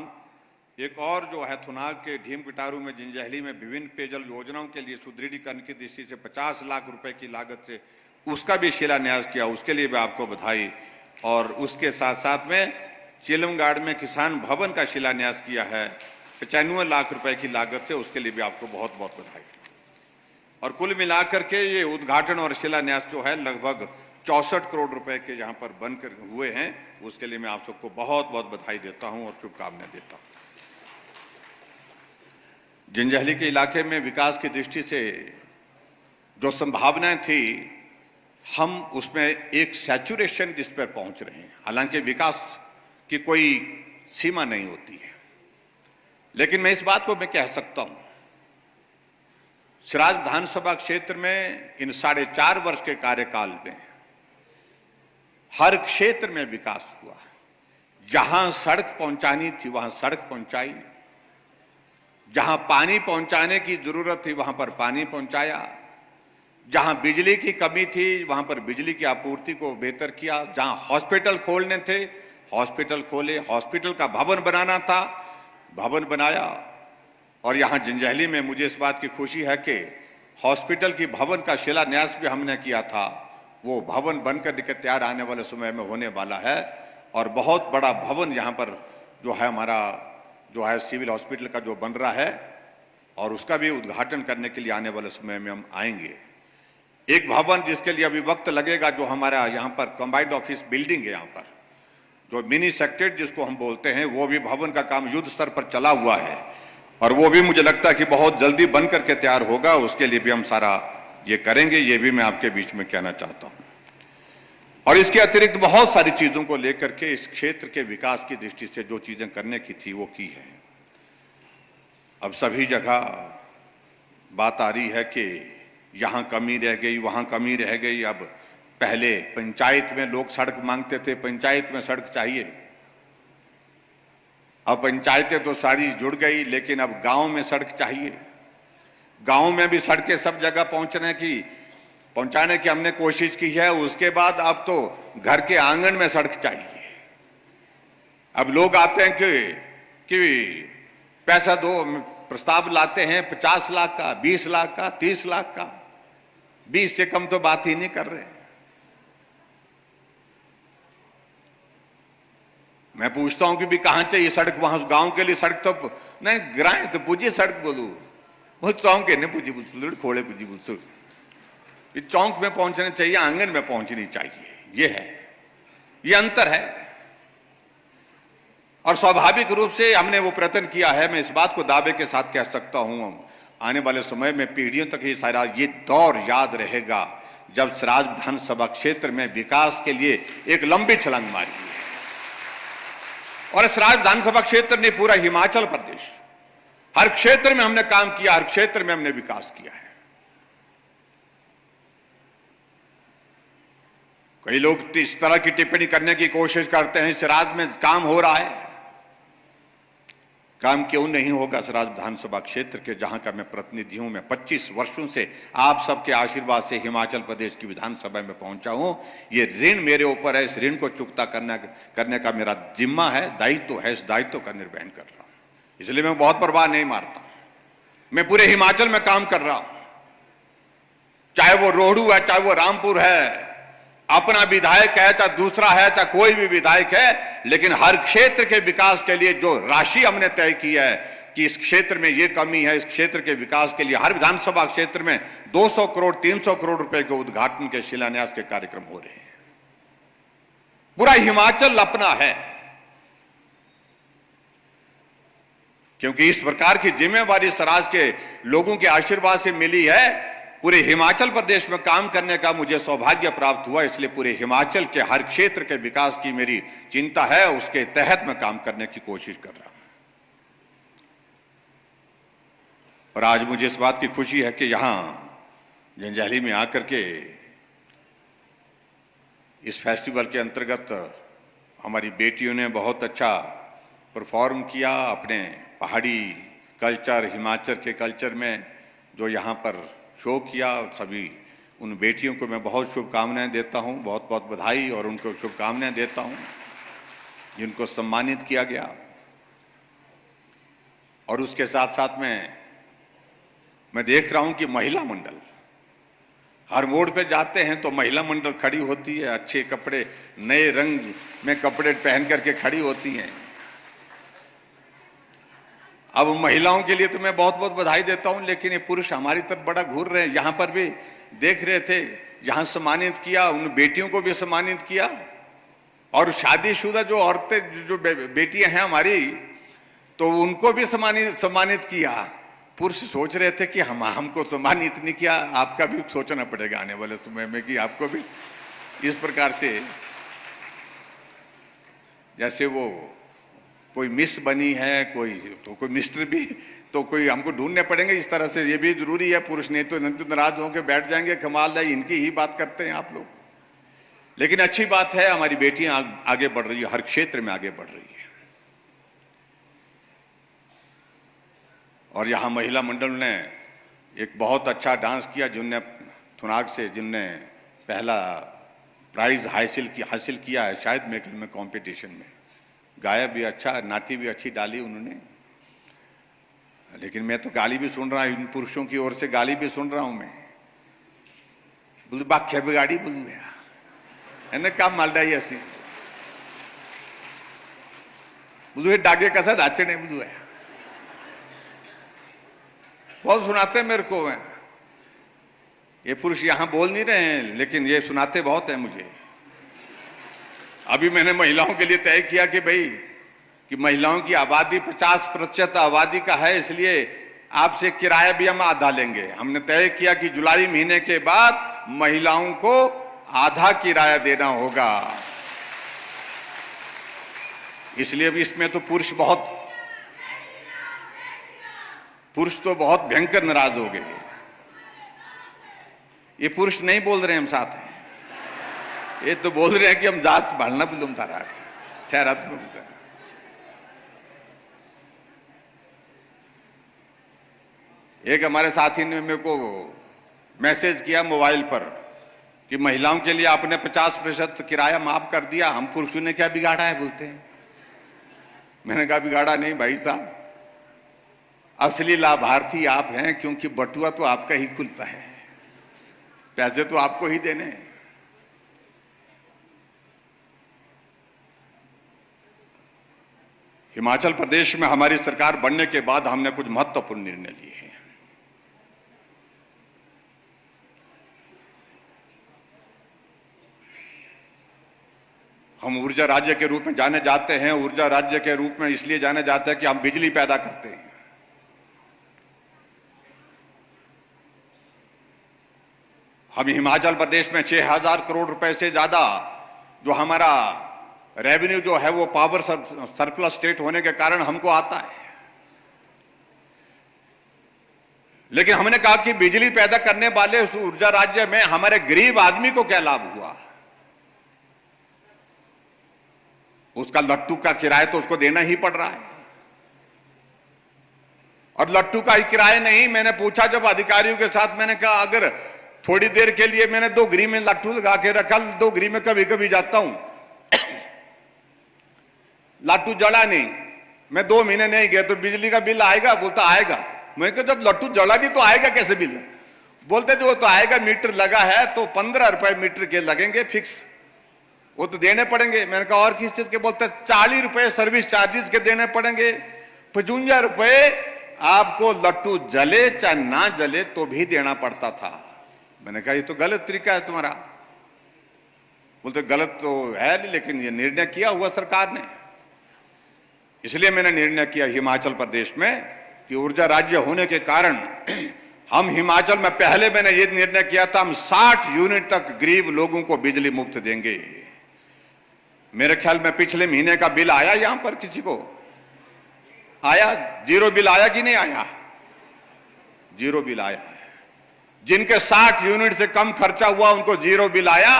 एक और जो है थुनाग के ढीम पिटारू में जंजैहली में विभिन्न पेयजल योजनाओं के लिए सुदृढ़ीकरण की दृष्टि से 50 लाख रुपए की लागत से उसका भी शिलान्यास किया, उसके लिए भी आपको बधाई। और उसके साथ साथ में चिलमगाड़ में किसान भवन का शिलान्यास किया है 95 लाख रुपए की लागत से, उसके लिए भी आपको बहुत बहुत बधाई। और कुल मिलाकर के ये उद्घाटन और शिलान्यास जो है लगभग 64 करोड़ रुपए के यहाँ पर बनकर हुए हैं, उसके लिए मैं आप सबको बहुत बहुत बधाई देता हूँ और शुभकामनाएं देता हूँ। जंजैहली के इलाके में विकास की दृष्टि से जो संभावनाएं थी, हम उसमें एक सैचुरेशन जिस पर पहुंच रहे हैं। हालांकि विकास की कोई सीमा नहीं होती है, लेकिन मैं इस बात को मैं कह सकता हूं, सिराज विधानसभा क्षेत्र में इन 4.5 वर्ष के कार्यकाल में हर क्षेत्र में विकास हुआ। जहां सड़क पहुंचानी थी वहां सड़क पहुंचाई, जहां पानी पहुंचाने की जरूरत थी वहां पर पानी पहुंचाया, जहां बिजली की कमी थी वहां पर बिजली की आपूर्ति को बेहतर किया, जहां हॉस्पिटल खोलने थे हॉस्पिटल खोले, हॉस्पिटल का भवन बनाना था भवन बनाया। और यहां जंजैहली में मुझे इस बात की खुशी है कि हॉस्पिटल की भवन का शिलान्यास भी हमने किया था, वो भवन बनकर तैयार आने वाले समय में होने वाला है। और बहुत बड़ा भवन यहाँ पर जो है हमारा जो है सिविल हॉस्पिटल का जो बन रहा है, और उसका भी उद्घाटन करने के लिए आने वाले समय में हम आएंगे। एक भवन जिसके लिए अभी वक्त लगेगा, जो हमारा यहाँ पर कंबाइंड ऑफिस बिल्डिंग है, यहाँ पर जो मिनी सेक्रेटरीट जिसको हम बोलते हैं, वो भी भवन का काम युद्ध स्तर पर चला हुआ है और वो भी मुझे लगता है कि बहुत जल्दी बन करके तैयार होगा। उसके लिए भी हम सारा ये करेंगे, ये भी मैं आपके बीच में कहना चाहता हूं। और इसके अतिरिक्त बहुत सारी चीजों को लेकर के इस क्षेत्र के विकास की दृष्टि से जो चीजें करने की थी वो की है। अब सभी जगह बात आ रही है कि यहां कमी रह गई, वहां कमी रह गई। अब पहले पंचायत में लोग सड़क मांगते थे, पंचायत में सड़क चाहिए। अब पंचायतें तो सारी जुड़ गई, लेकिन अब गांव में सड़क चाहिए। गांव में भी सड़कें सब जगह पहुंचाने की हमने कोशिश की है। उसके बाद अब तो घर के आंगन में सड़क चाहिए। अब लोग आते हैं कि पैसा दो, प्रस्ताव लाते हैं 50 लाख का, 20 लाख का, 30 लाख का, 20 से कम तो बात ही नहीं कर रहे। मैं पूछता हूं कि भी कहां चाहिए सड़क, वहां उस गांव के लिए सड़क तो नहीं, ग्राए तो पूछिए सड़क बोलू बहुत चौंक के नहीं पूछी बोल खोड़े पूछी बोल, इस चौंक में पहुंचने चाहिए, आंगन में पहुंचनी चाहिए। ये है, ये अंतर है। और स्वाभाविक रूप से हमने वो प्रयत्न किया है। मैं इस बात को दावे के साथ कह सकता हूं, आने वाले समय में पीढ़ियों तक ये सारा ये दौर याद रहेगा जब सिराज विधानसभा क्षेत्र में विकास के लिए एक लंबी छलांग मारी है। और सिराज विधानसभा क्षेत्र ने पूरा हिमाचल प्रदेश हर क्षेत्र में हमने काम किया, हर क्षेत्र में हमने विकास किया है। कई लोग इस तरह की टिप्पणी करने की कोशिश करते हैं सिराज में काम हो रहा है। काम क्यों नहीं होगा सिराज विधानसभा क्षेत्र के, जहां का मैं प्रतिनिधि हूं। मैं 25 वर्षों से आप सबके आशीर्वाद से हिमाचल प्रदेश की विधानसभा में पहुंचा हूं। ये ऋण मेरे ऊपर है, इस ऋण को चुकता करने का मेरा जिम्मा है, दायित्व है। इस दायित्व का निर्वहन कर रहा हूं, इसलिए मैं बहुत परवाह नहीं मारता। मैं पूरे हिमाचल में काम कर रहा हूं, चाहे वो रोहडू है, चाहे वो रामपुर है, अपना विधायक है, चाहे दूसरा है, चाहे कोई भी विधायक है, लेकिन हर क्षेत्र के विकास के लिए जो राशि हमने तय की है कि इस क्षेत्र में ये कमी है, इस क्षेत्र के विकास के लिए हर विधानसभा क्षेत्र में 200 करोड़ 300 करोड़ रुपए के उद्घाटन के शिलान्यास के कार्यक्रम हो रहे हैं। पूरा हिमाचल अपना है। क्योंकि इस प्रकार की जिम्मेवारी स्वराज के लोगों के आशीर्वाद से मिली है। पूरे हिमाचल प्रदेश में काम करने का मुझे सौभाग्य प्राप्त हुआ, इसलिए पूरे हिमाचल के हर क्षेत्र के विकास की मेरी चिंता है, उसके तहत मैं काम करने की कोशिश कर रहा हूं। और आज मुझे इस बात की खुशी है कि यहां जंजैहली में आकर के इस फेस्टिवल के अंतर्गत हमारी बेटियों ने बहुत अच्छा परफॉर्म किया। अपने पहाड़ी कल्चर, हिमाचल के कल्चर में जो यहाँ पर शो किया, सभी उन बेटियों को मैं बहुत शुभकामनाएं देता हूँ, बहुत बहुत बधाई और उनको शुभकामनाएं देता हूँ जिनको सम्मानित किया गया। और उसके साथ साथ में मैं देख रहा हूँ कि महिला मंडल, हर मोड़ पे जाते हैं तो महिला मंडल खड़ी होती है, अच्छे कपड़े, नए रंग में कपड़े पहन करके खड़ी होती हैं। अब महिलाओं के लिए तो मैं बहुत बहुत बधाई देता हूं, लेकिन ये पुरुष हमारी तरफ बड़ा घूर रहे हैं। यहां पर भी देख रहे थे, जहां सम्मानित किया, उन बेटियों को भी सम्मानित किया। और शादीशुदा जो औरतें, जो बेटियां हैं हमारी, तो उनको भी सम्मानित किया। पुरुष सोच रहे थे कि हमको सम्मानित नहीं किया, आपका भी सोचना पड़ेगा आने वाले समय में कि आपको भी इस प्रकार से, जैसे वो कोई मिस बनी है, कोई मिस्टर भी, तो कोई हमको ढूंढने पड़ेंगे। इस तरह से ये भी जरूरी है। पुरुष नहीं तो नाराज होकर बैठ जाएंगे, कमाल है, इनकी ही बात करते हैं आप लोग। लेकिन अच्छी बात है, हमारी बेटियां आगे बढ़ रही है, हर क्षेत्र में आगे बढ़ रही है। और यहां महिला मंडल ने एक बहुत अच्छा डांस किया, जिनने थुनाग से, जिनने पहला प्राइज हासिल किया है शायद मेकल में कंपटीशन में। गाया भी अच्छा, नाटी भी अच्छी डाली उन्होंने। लेकिन मैं तो गाली भी सुन रहा हूं, इन पुरुषों की ओर से गाली भी सुन रहा हूं मैं। बोलू बाख्या बिगाड़ी बोलू है काम मालडाई अस्ती बोलू डागे कसा दाचे नहीं बोलू है। बहुत सुनाते हैं मेरे को। ये पुरुष यहां बोल नहीं रहे हैं, लेकिन ये सुनाते बहुत है मुझे। अभी मैंने महिलाओं के लिए तय किया कि भाई, कि महिलाओं की आबादी 50% आबादी का है, इसलिए आपसे किराया भी हम आधा लेंगे। हमने तय किया कि जुलाई महीने के बाद महिलाओं को आधा किराया देना होगा। इसलिए भी इसमें तो पुरुष तो बहुत भयंकर नाराज हो गए। ये पुरुष नहीं बोल रहे हम साथ हैं, ये तो बोल रहे हैं कि हम जात भालना भी तुम तारा ठहरा तुम। एक हमारे साथी ने मेरे को मैसेज किया मोबाइल पर कि महिलाओं के लिए आपने 50% किराया माफ कर दिया, हम पुरुषों ने क्या बिगाड़ा है बोलते हैं। मैंने कहा बिगाड़ा नहीं भाई साहब, असली लाभार्थी आप हैं, क्योंकि बटुआ तो आपका ही खुलता है, पैसे तो आपको ही देने हैं। हिमाचल प्रदेश में हमारी सरकार बनने के बाद हमने कुछ महत्वपूर्ण निर्णय लिए हैं। हम ऊर्जा राज्य के रूप में जाने जाते हैं। ऊर्जा राज्य के रूप में इसलिए जाने जाते हैं कि हम बिजली पैदा करते हैं। हम हिमाचल प्रदेश में 6,000 करोड़ रुपए से ज्यादा जो हमारा रेवेन्यू जो है वो पावर सरप्लस स्टेट होने के कारण हमको आता है। लेकिन हमने कहा कि बिजली पैदा करने वाले उस ऊर्जा राज्य में हमारे गरीब आदमी को क्या लाभ हुआ। उसका लट्टू का किराया तो उसको देना ही पड़ रहा है। और लट्टू का ही किराया नहीं, मैंने पूछा जब अधिकारियों के साथ, मैंने कहा अगर थोड़ी देर के लिए मैंने 2 गिरी में लट्टू लगा के रखा, 2 गिरी में कभी कभी जाता हूं, लट्टू जला नहीं, मैं 2 महीने नहीं गया तो बिजली का बिल आएगा? बोलता आएगा। मैं कहा जब लट्टू जला दी तो आएगा कैसे बिल? बोलते जो तो आएगा, मीटर लगा है तो 15 रुपए मीटर के लगेंगे फिक्स, वो तो देने पड़ेंगे। मैंने कहा और किस चीज के? बोलते 40 रुपए सर्विस चार्जेस के देने पड़ेंगे, 55 रुपए आपको लट्टू जले चाहे ना जले तो भी देना पड़ता था। मैंने कहा ये तो गलत तरीका है तुम्हारा। बोलते गलत तो है नहीं, लेकिन ये निर्णय किया हुआ सरकार ने। इसलिए मैंने निर्णय किया हिमाचल प्रदेश में कि ऊर्जा राज्य होने के कारण हम हिमाचल में, पहले मैंने ये निर्णय किया था हम 60 यूनिट तक गरीब लोगों को बिजली मुफ्त देंगे। मेरे ख्याल में पिछले महीने का बिल आया यहां पर किसी को आया? जीरो बिल आया कि नहीं आया? जीरो बिल आया है। जिनके 60 यूनिट से कम खर्चा हुआ उनको जीरो बिल आया।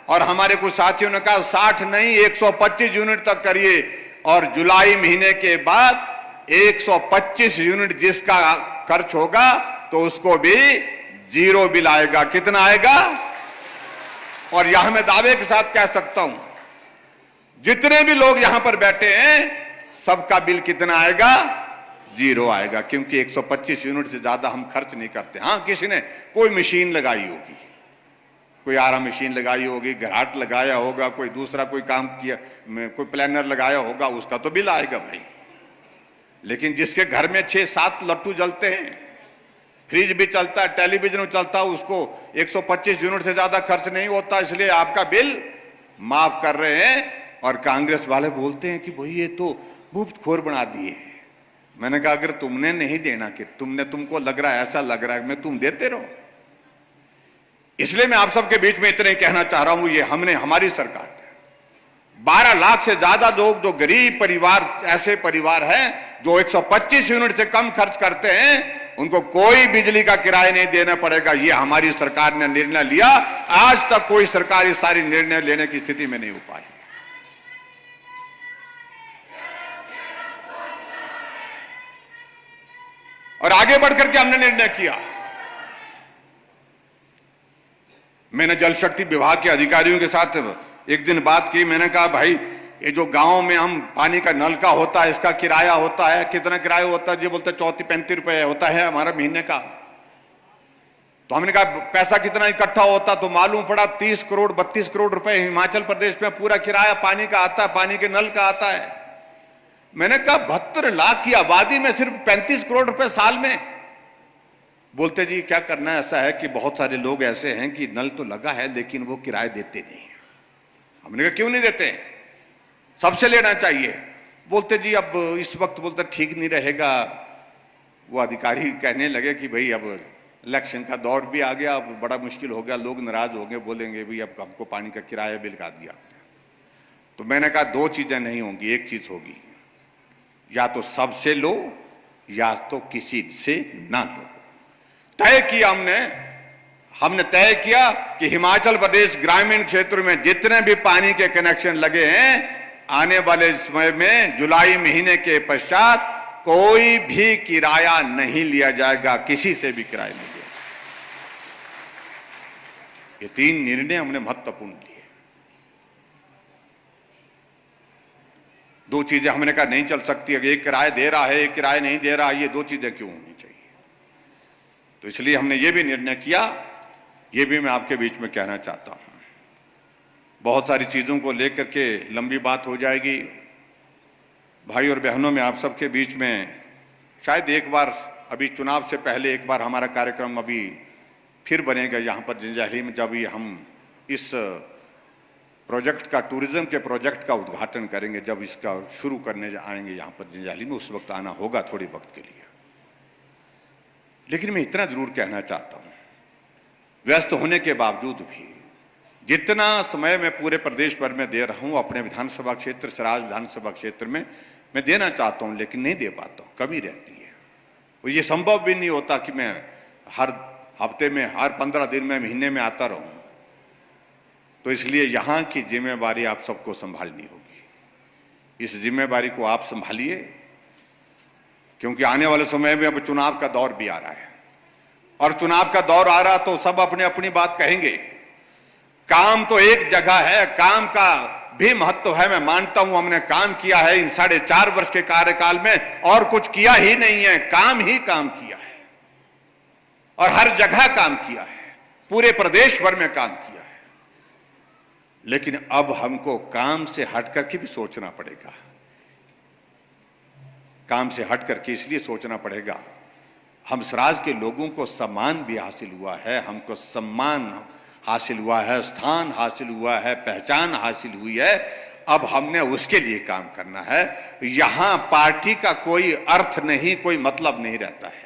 और हमारे कुछ साथियों ने कहा 60 नहीं 125 यूनिट तक करिए, और जुलाई महीने के बाद 125 यूनिट जिसका खर्च होगा तो उसको भी जीरो बिल आएगा। कितना आएगा? और यहां मैं दावे के साथ कह सकता हूं जितने भी लोग यहां पर बैठे हैं सबका बिल कितना आएगा? जीरो आएगा, क्योंकि 125 यूनिट से ज्यादा हम खर्च नहीं करते। हां, किसी ने कोई मशीन लगाई होगी, कोई आरा मशीन लगाई होगी, घराट लगाया होगा, कोई दूसरा कोई काम किया, कोई प्लानर लगाया होगा, उसका तो बिल आएगा भाई। लेकिन जिसके घर में 6-7 लट्टू जलते हैं, फ्रिज भी चलता है, टेलीविजन चलता है, उसको 125 यूनिट से ज्यादा खर्च नहीं होता, इसलिए आपका बिल माफ कर रहे हैं। और कांग्रेस वाले बोलते हैं कि भाई ये तो मुफ्तखोर बना दिए। मैंने कहा अगर तुमने नहीं देना, कि तुमको लग रहा है, ऐसा लग रहा है, मैं तुम देते रहो। इसलिए मैं आप सबके बीच में इतने कहना चाह रहा हूं, ये हमारी सरकार है। 12 लाख से ज्यादा लोग जो गरीब परिवार, ऐसे परिवार हैं जो 125 यूनिट से कम खर्च करते हैं, उनको कोई बिजली का किराया नहीं देना पड़ेगा। ये हमारी सरकार ने निर्णय लिया। आज तक कोई सरकार इस सारी निर्णय लेने की स्थिति में नहीं हो पाई। और आगे बढ़कर के हमने निर्णय किया, मैंने जल शक्ति विभाग के अधिकारियों के साथ एक दिन बात की। मैंने कहा भाई ये जो गांव में हम पानी का नल का होता है, इसका किराया होता है, कितना किराया होता है? जी बोलते 34-35 रुपए होता है हमारा महीने का। तो हमने कहा पैसा कितना इकट्ठा होता? तो मालूम पड़ा 30 करोड़ 32 करोड़ रुपए हिमाचल प्रदेश में पूरा किराया पानी का आता है, पानी के नल का आता है। मैंने कहा 72 लाख की आबादी में सिर्फ 35 करोड़ रुपए साल में। बोलते जी क्या करना है, ऐसा है कि बहुत सारे लोग ऐसे हैं कि नल तो लगा है लेकिन वो किराया देते नहीं। हमने कहा क्यों नहीं देते? सबसे लेना चाहिए। बोलते जी अब इस वक्त बोलते ठीक नहीं रहेगा। वो अधिकारी कहने लगे कि भाई अब इलेक्शन का दौर भी आ गया, अब बड़ा मुश्किल हो गया, लोग नाराज हो गए, बोलेंगे भाई अब हमको पानी का किराया बिल का दिया आपने। तो मैंने कहा दो चीजें नहीं होंगी, एक चीज होगी, या तो सबसे लो या तो किसी से ना लो। तय किया हमने तय किया कि हिमाचल प्रदेश ग्रामीण क्षेत्र में जितने भी पानी के कनेक्शन लगे हैं, आने वाले समय में जुलाई महीने के पश्चात कोई भी किराया नहीं लिया जाएगा, किसी से भी किराया नहीं लिया। ये 3 निर्णय हमने महत्वपूर्ण लिए। 2 चीजें हमने कहा नहीं चल सकती, अगर एक किराया दे रहा है एक किराया नहीं दे रहा, ये 2 चीजें क्यों होनी चाहिए? तो इसलिए हमने ये भी निर्णय किया। ये भी मैं आपके बीच में कहना चाहता हूं। बहुत सारी चीजों को लेकर के लंबी बात हो जाएगी। भाई और बहनों, में आप सबके बीच में शायद एक बार, अभी चुनाव से पहले एक बार हमारा कार्यक्रम अभी फिर बनेगा यहाँ पर जंजैहली में, जब ये हम इस प्रोजेक्ट का, टूरिज्म के प्रोजेक्ट का उद्घाटन करेंगे, जब इसका शुरू करने आएंगे यहाँ पर जंजैहली में, उस वक्त आना होगा थोड़ी वक्त के लिए। लेकिन मैं इतना जरूर कहना चाहता हूँ, व्यस्त होने के बावजूद भी जितना समय मैं पूरे प्रदेश भर में दे रहा हूँ अपने विधानसभा क्षेत्र, सराज विधानसभा क्षेत्र में मैं देना चाहता हूँ, लेकिन नहीं दे पाता हूँ, कमी रहती है। और ये संभव भी नहीं होता कि मैं हर हफ्ते में, हर 15 दिन में, महीने में आता रहूँ। तो इसलिए यहाँ की जिम्मेवारी आप सबको संभालनी होगी। इस जिम्मेवारी को आप संभालिए, क्योंकि आने वाले समय में अब चुनाव का दौर भी आ रहा है, और चुनाव का दौर आ रहा तो सब अपने अपनी बात कहेंगे। काम तो एक जगह है, काम का भी महत्व है, मैं मानता हूं। हमने काम किया है इन 4.5 वर्ष के कार्यकाल में, और कुछ किया ही नहीं है, काम ही काम किया है, और हर जगह काम किया है, पूरे प्रदेश भर में काम किया है। लेकिन अब हमको काम से हट करके भी सोचना पड़ेगा। काम से हट करके इसलिए सोचना पड़ेगा, हम सराज के लोगों को सम्मान भी हासिल हुआ है, हमको सम्मान हासिल हुआ है, स्थान हासिल हुआ है, पहचान हासिल हुई है। अब हमने उसके लिए काम करना है। यहां पार्टी का कोई अर्थ नहीं, कोई मतलब नहीं रहता है।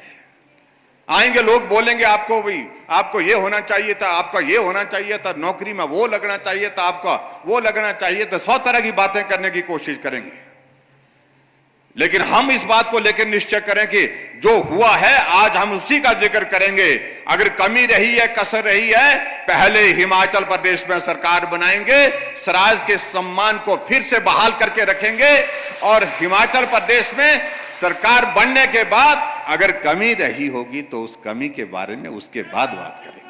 आएंगे लोग बोलेंगे आपको भी, आपको ये होना चाहिए था, आपका ये होना चाहिए था, नौकरी में वो लगना चाहिए था, आपका वो लगना चाहिए था, 100 तरह की बातें करने की कोशिश करेंगे। लेकिन हम इस बात को लेकर निश्चय करें कि जो हुआ है आज हम उसी का जिक्र करेंगे। अगर कमी रही है, कसर रही है, पहले हिमाचल प्रदेश में सरकार बनाएंगे, स्वराज के सम्मान को फिर से बहाल करके रखेंगे, और हिमाचल प्रदेश में सरकार बनने के बाद अगर कमी रही होगी तो उस कमी के बारे में उसके बाद बात करेंगे।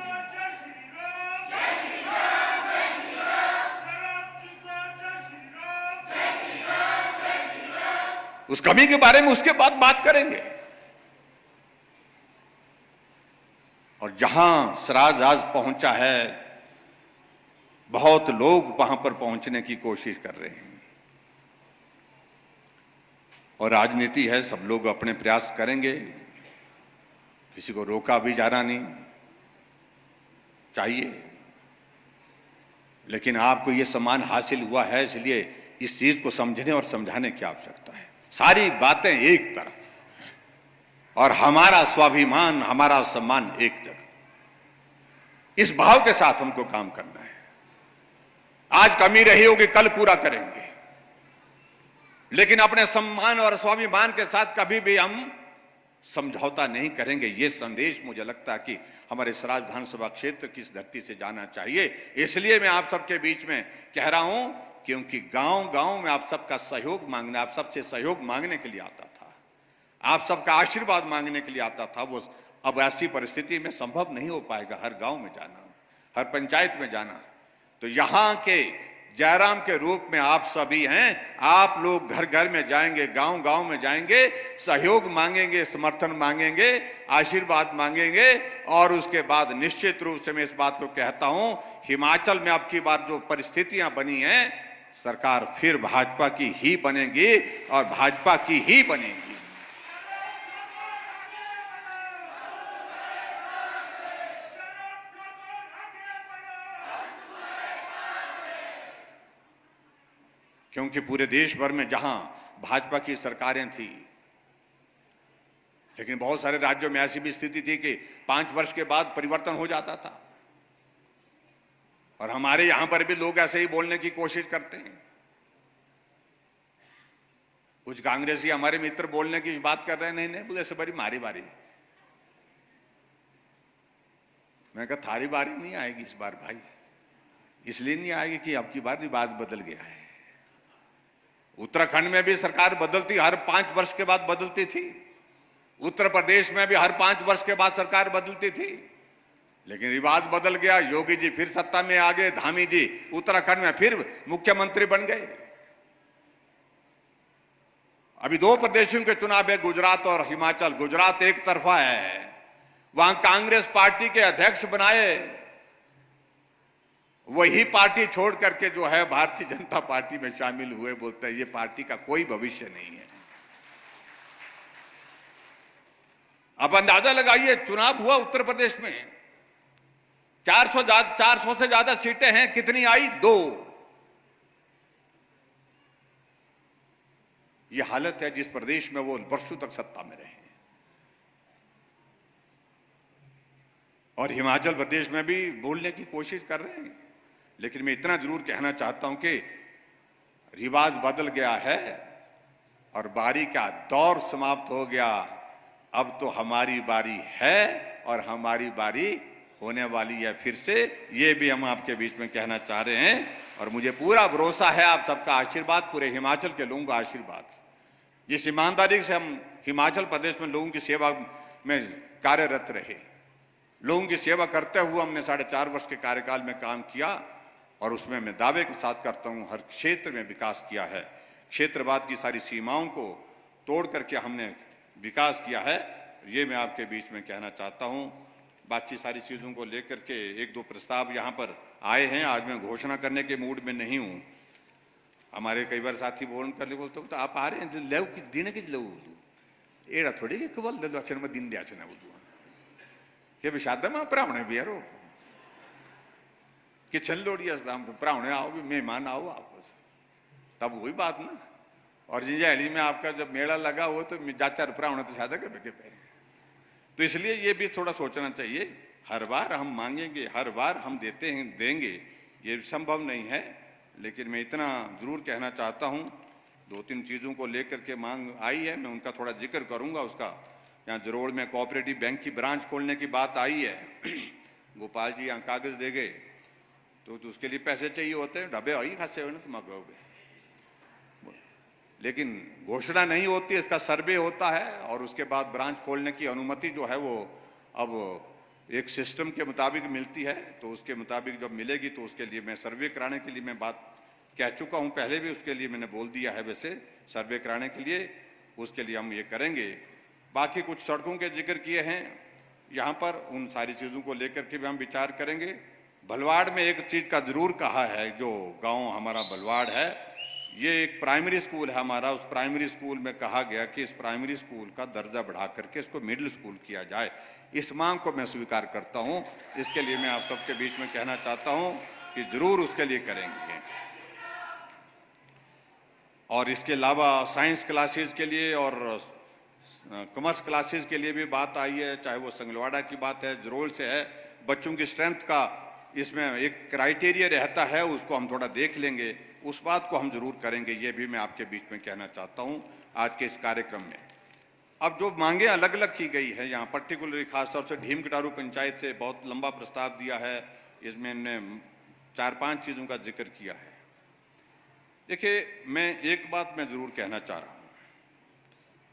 उस कमी के बारे में उसके बाद बात करेंगे। और जहां स्वराज आज पहुंचा है, बहुत लोग वहां पर पहुंचने की कोशिश कर रहे हैं, और राजनीति है, सब लोग अपने प्रयास करेंगे, किसी को रोका भी जाना नहीं चाहिए। लेकिन आपको यह सम्मान हासिल हुआ है, इसलिए इस चीज को समझने और समझाने की आवश्यकता है। सारी बातें एक तरफ और हमारा स्वाभिमान, हमारा सम्मान एक जगह। इस भाव के साथ हमको काम करना है। आज कमी रही होगी, कल पूरा करेंगे, लेकिन अपने सम्मान और स्वाभिमान के साथ कभी भी हम समझौता नहीं करेंगे। ये संदेश मुझे लगता है कि हमारे स्वराज विधानसभा क्षेत्र की इस धरती से जाना चाहिए। इसलिए मैं आप सबके बीच में कह रहा हूं, क्योंकि गांव-गांव में आप सबका सहयोग मांगना, आप सबसे सहयोग मांगने के लिए आता था, आप सबका आशीर्वाद मांगने के लिए आता था। वो अब ऐसी परिस्थिति में संभव नहीं हो पाएगा हर गांव में जाना, हर पंचायत में जाना। तो यहां के जयराम के रूप में आप सभी हैं, आप लोग घर घर में जाएंगे, गांव गांव में जाएंगे, सहयोग मांगेंगे, समर्थन मांगेंगे, आशीर्वाद मांगेंगे, और उसके बाद निश्चित रूप से मैं इस बात को कहता हूं, हिमाचल में अब की बार जो परिस्थितियां बनी हैं, सरकार फिर भाजपा की ही बनेगी और भाजपा की ही बनेगी। क्योंकि पूरे देश भर में जहां भाजपा की सरकारें थी, लेकिन बहुत सारे राज्यों में ऐसी भी स्थिति थी कि 5 वर्ष के बाद परिवर्तन हो जाता था। और हमारे यहां पर भी लोग ऐसे ही बोलने की कोशिश करते हैं। कुछ कांग्रेसी हमारे मित्र बोलने की बात कर रहे हैं, नहीं बोले ऐसे बारी मारी बारी। मैं कहा थारी बारी नहीं आएगी इस बार भाई, इसलिए नहीं आएगी कि अब की बार रिवाज बदल गया है। उत्तराखंड में भी सरकार बदलती, हर 5 वर्ष के बाद बदलती थी। उत्तर प्रदेश में भी हर 5 वर्ष के बाद सरकार बदलती थी, लेकिन रिवाज बदल गया। योगी जी फिर सत्ता में आ गए, धामी जी उत्तराखंड में फिर मुख्यमंत्री बन गए। अभी 2 प्रदेशों के चुनाव है, गुजरात और हिमाचल। गुजरात एक तरफा है, वहां कांग्रेस पार्टी के अध्यक्ष बनाए, वही पार्टी छोड़ करके जो है भारतीय जनता पार्टी में शामिल हुए। बोलते हैं ये पार्टी का कोई भविष्य नहीं है। अब अंदाजा लगाइए, चुनाव हुआ उत्तर प्रदेश में, 400 से ज्यादा सीटें हैं, कितनी आई? 2। यह हालत है जिस प्रदेश में वो वर्षों तक सत्ता में रहे। और हिमाचल प्रदेश में भी बोलने की कोशिश कर रहे हैं, लेकिन मैं इतना जरूर कहना चाहता हूं कि रिवाज बदल गया है और बारी का दौर समाप्त हो गया। अब तो हमारी बारी है और हमारी बारी होने वाली है फिर से। ये भी हम आपके बीच में कहना चाह रहे हैं, और मुझे पूरा भरोसा है आप सबका आशीर्वाद, पूरे हिमाचल के लोगों का आशीर्वाद, जिस ईमानदारी से हम हिमाचल प्रदेश में लोगों की सेवा में कार्यरत रहे, लोगों की सेवा करते हुए हमने 4.5 वर्ष के कार्यकाल में काम किया, और उसमें मैं दावे के साथ करता हूं हर क्षेत्र में विकास किया है। क्षेत्रवाद की सारी सीमाओं को तोड़ करके हमने विकास किया है। ये मैं आपके बीच में कहना चाहता हूं। बाकी सारी चीज़ों को लेकर के 1-2 प्रस्ताव यहाँ पर आए हैं। आज मैं घोषणा करने के मूड में नहीं हूँ। हमारे कई बार साथी फोन कर ले बोलते तो आप आ रहे हैं ले दिन के लो एड़ा थोड़ी कि केवल अक्षर में दिन दिया ना बोलू के भी शादा में प्रावणे भी यारो कि छल लोड़ी प्रावणे आओ भी मेहमान आओ आपस तब वही बात ना। और जिंजाहली में आपका जब मेला लगा हो तो जाचा रुपया होना तो शायद के पे। तो इसलिए ये भी थोड़ा सोचना चाहिए, हर बार हम मांगेंगे, हर बार हम देते हैं देंगे, ये संभव नहीं है। लेकिन मैं इतना ज़रूर कहना चाहता हूँ, 2-3 चीज़ों को लेकर के मांग आई है, मैं उनका थोड़ा जिक्र करूँगा। उसका यहाँ जरोड़ में कोऑपरेटिव बैंक की ब्रांच खोलने की बात आई है। गोपाल जी यहाँ कागज़ दे गए, तो उसके लिए पैसे चाहिए होते हैं, ढबे आई खासे हो ना तुम गए, लेकिन घोषणा नहीं होती, इसका सर्वे होता है और उसके बाद ब्रांच खोलने की अनुमति जो है वो अब एक सिस्टम के मुताबिक मिलती है। तो उसके मुताबिक जब मिलेगी तो उसके लिए मैं सर्वे कराने के लिए मैं बात कह चुका हूँ, पहले भी उसके लिए मैंने बोल दिया है। वैसे सर्वे कराने के लिए उसके लिए हम ये करेंगे। बाकी कुछ सड़कों के जिक्र किए हैं यहाँ पर, उन सारी चीज़ों को लेकर के भी हम विचार करेंगे। भलवाड़ में एक चीज़ का ज़रूर कहा है, जो गाँव हमारा भलवाड़ है, ये एक प्राइमरी स्कूल है हमारा। उस प्राइमरी स्कूल में कहा गया कि इस प्राइमरी स्कूल का दर्जा बढ़ा करके इसको मिडिल स्कूल किया जाए। इस मांग को मैं स्वीकार करता हूं। इसके लिए मैं आप सबके बीच में कहना चाहता हूं कि जरूर उसके लिए करेंगे। और इसके अलावा साइंस क्लासेस के लिए और कॉमर्स क्लासेस के लिए भी बात आई है, चाहे वो संगलवाड़ा की बात है, जरोल से है। बच्चों की स्ट्रेंथ का इसमें एक क्राइटेरिया रहता है, उसको हम थोड़ा देख लेंगे, उस बात को हम जरूर करेंगे। ये भी मैं आपके बीच में कहना चाहता हूं आज के इस कार्यक्रम में। अब जो मांगे अलग अलग की गई है यहाँ, पर्टिकुलरली खासतौर से ढीम कटारू पंचायत से बहुत लंबा प्रस्ताव दिया है, इसमें हमने 4-5 चीज़ों का जिक्र किया है। देखिए, मैं एक बात मैं जरूर कहना चाह रहा हूँ,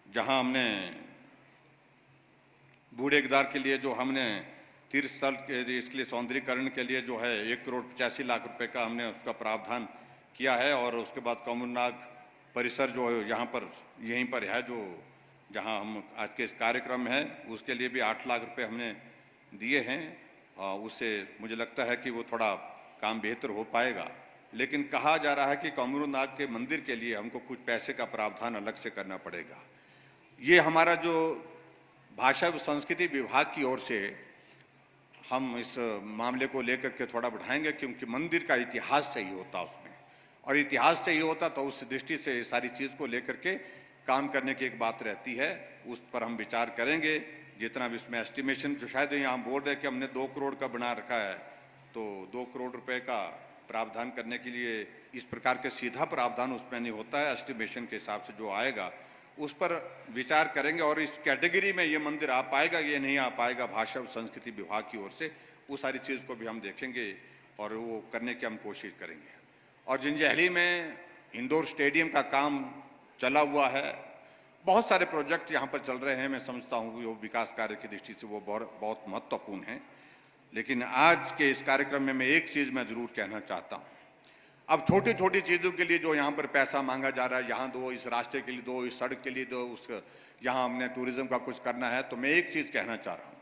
जहाँ हमने बूढ़े केदार के लिए जो हमने तीर्थ स्थल के इसके लिए सौंदर्यीकरण के लिए जो है 1,85,00,000 रुपए का हमने उसका प्रावधान किया है। और उसके बाद कौमुरनाग परिसर जो यहाँ पर यहीं पर है, जो जहाँ हम आज के इस कार्यक्रम में है, उसके लिए भी 8 लाख रुपए हमने दिए हैं। उससे मुझे लगता है कि वो थोड़ा काम बेहतर हो पाएगा। लेकिन कहा जा रहा है कि कौमुरनाग के मंदिर के लिए हमको कुछ पैसे का प्रावधान अलग से करना पड़ेगा। ये हमारा जो भाषा व संस्कृति विभाग की ओर से हम इस मामले को लेकर के थोड़ा बढ़ाएंगे, क्योंकि मंदिर का इतिहास चाहिए होता उसमें, और इतिहास चाहिए होता तो उस दृष्टि से सारी चीज़ को लेकर के काम करने की एक बात रहती है। उस पर हम विचार करेंगे। जितना भी इसमें एस्टिमेशन, जो शायद यहाँ बोल रहे कि हमने 2 करोड़ का बना रखा है, तो 2 करोड़ रुपए का प्रावधान करने के लिए इस प्रकार के सीधा प्रावधान उसमें नहीं होता है। एस्टिमेशन के हिसाब से जो आएगा उस पर विचार करेंगे, और इस कैटेगरी में ये मंदिर आ पाएगा, ये नहीं आ पाएगा भाषा और संस्कृति विभाग की ओर से, वो सारी चीज़ को भी हम देखेंगे और वो करने की हम कोशिश करेंगे। और जिंजाहली में इंडोर स्टेडियम का काम चला हुआ है, बहुत सारे प्रोजेक्ट यहाँ पर चल रहे हैं। मैं समझता हूँ कि वो विकास कार्य की दृष्टि से वो बहुत महत्वपूर्ण है। लेकिन आज के इस कार्यक्रम में मैं एक चीज़ मैं ज़रूर कहना चाहता हूँ। अब छोटी छोटी चीज़ों के लिए जो यहाँ पर पैसा मांगा जा रहा है, यहाँ दो, इस रास्ते के लिए दो, इस सड़क के लिए दो, उस यहाँ हमने टूरिज्म का कुछ करना है, तो मैं एक चीज़ कहना चाह रहा हूँ,